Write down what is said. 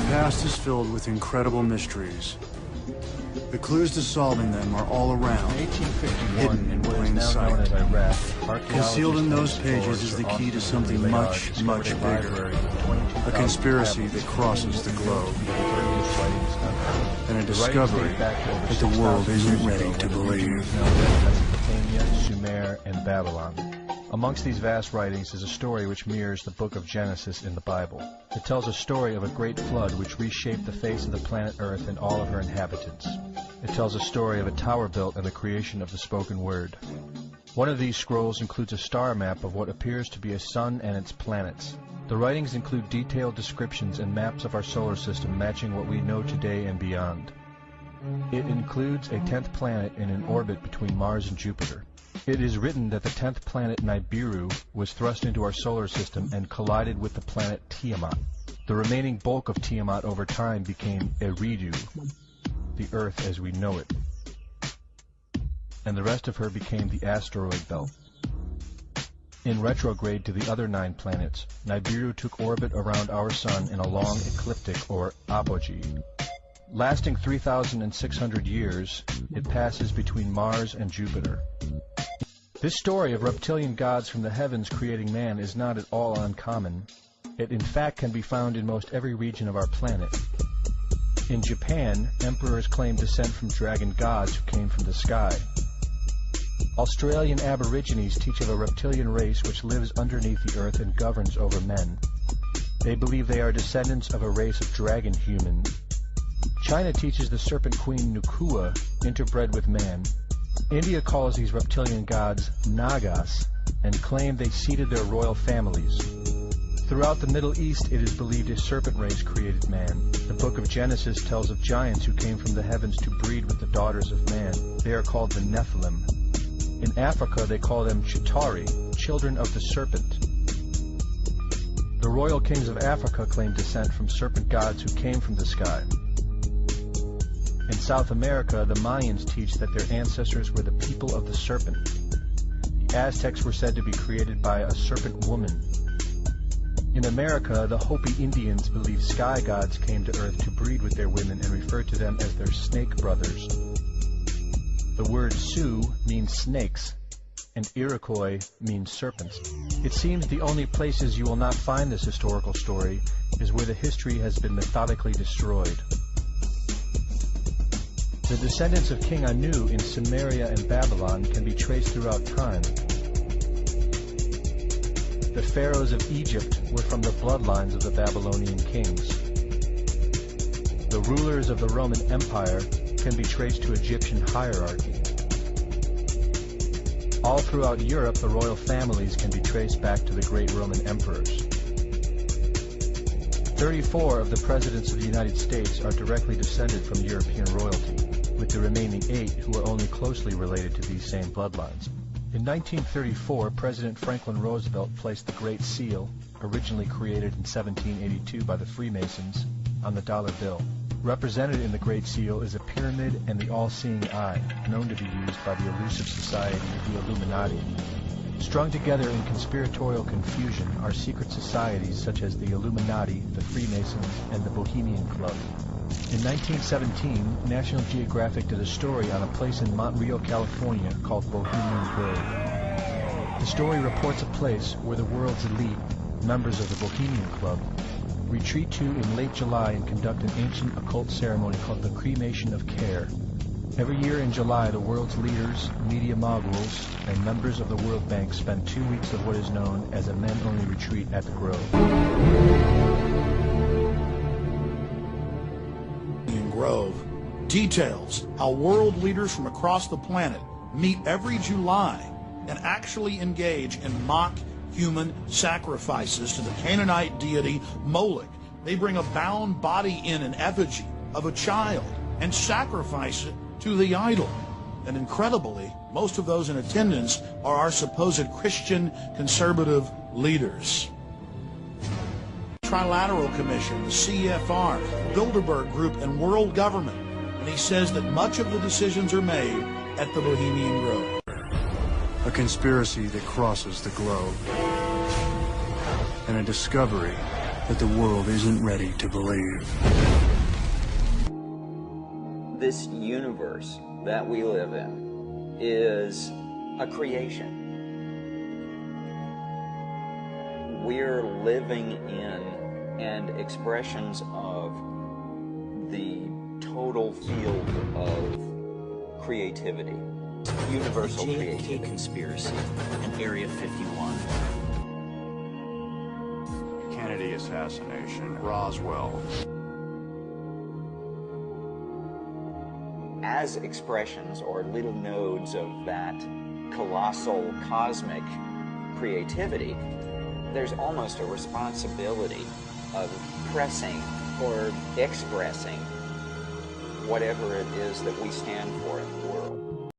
past is filled with incredible mysteries. The clues to solving them are all around, hidden in plain sight. Concealed in those pages is the key to something much, much bigger. A conspiracy that crosses the globe. And a discovery that the world isn't ready to believe. Mesopotamia, Sumer, and Babylon. Amongst these vast writings is a story which mirrors the book of Genesis in the Bible. It tells a story of a great flood which reshaped the face of the planet Earth and all of her inhabitants. It tells a story of a tower built and the creation of the spoken word. One of these scrolls includes a star map of what appears to be a sun and its planets. The writings include detailed descriptions and maps of our solar system matching what we know today and beyond. It includes a 10th planet in an orbit between Mars and Jupiter. It is written that the 10th planet Nibiru was thrust into our solar system and collided with the planet Tiamat. The remaining bulk of Tiamat over time became Eridu, the Earth as we know it, and the rest of her became the asteroid belt. In retrograde to the other 9 planets, Nibiru took orbit around our Sun in a long ecliptic or apogee. Lasting 3,600 years, it passes between Mars and Jupiter. This story of reptilian gods from the heavens creating man is not at all uncommon. It in fact can be found in most every region of our planet. In Japan, emperors claim descent from dragon gods who came from the sky. Australian Aborigines teach of a reptilian race which lives underneath the earth and governs over men. They believe they are descendants of a race of dragon humans. China teaches the serpent queen Nukua interbred with man. India calls these reptilian gods Nagas and claim they seeded their royal families. Throughout the Middle East, it is believed a serpent race created man. The book of Genesis tells of giants who came from the heavens to breed with the daughters of man. They are called the Nephilim. In Africa, they call them Chitari, children of the serpent. The royal kings of Africa claim descent from serpent gods who came from the sky. In South America, the Mayans teach that their ancestors were the people of the serpent. The Aztecs were said to be created by a serpent woman. In America, the Hopi Indians believe sky gods came to Earth to breed with their women and refer to them as their snake brothers. The word Sioux means snakes, and Iroquois means serpents. It seems the only places you will not find this historical story is where the history has been methodically destroyed. The descendants of King Anu in Sumeria and Babylon can be traced throughout time. The pharaohs of Egypt were from the bloodlines of the Babylonian kings. The rulers of the Roman Empire can be traced to Egyptian hierarchy. All throughout Europe, the royal families can be traced back to the great Roman emperors. 34 of the presidents of the United States are directly descended from European royalty, with the remaining 8 who are only closely related to these same bloodlines. In 1934, President Franklin Roosevelt placed the Great Seal, originally created in 1782 by the Freemasons, on the dollar bill. Represented in the Great Seal is a pyramid and the all-seeing eye, known to be used by the elusive society, the Illuminati. Strung together in conspiratorial confusion are secret societies such as the Illuminati, the Freemasons, and the Bohemian Club. In 1917, National Geographic did a story on a place in Montreal, California called Bohemian Grove. The story reports a place where the world's elite, members of the Bohemian Club, retreat to in late July and conduct an ancient occult ceremony called the Cremation of Care. Every year in July, the world's leaders, media moguls, and members of the World Bank spend 2 weeks of what is known as a men-only retreat at the Grove. Grove details how world leaders from across the planet meet every July and actually engage in mock human sacrifices to the Canaanite deity Moloch. They bring a bound body in an effigy of a child and sacrifice it to the idol. And incredibly, most of those in attendance are our supposed Christian conservative leaders. Trilateral Commission, the CFR, Bilderberg Group, and world government. And he says that much of the decisions are made at the Bohemian Grove. A conspiracy that crosses the globe. And a discovery that the world isn't ready to believe. This universe that we live in is a creation. We're living in and expressions of the total field of creativity, universal creativity. Conspiracy in Area 51. Kennedy assassination, Roswell. As expressions or little nodes of that colossal cosmic creativity, there's almost a responsibility of pressing or expressing whatever it is that we stand for in the world.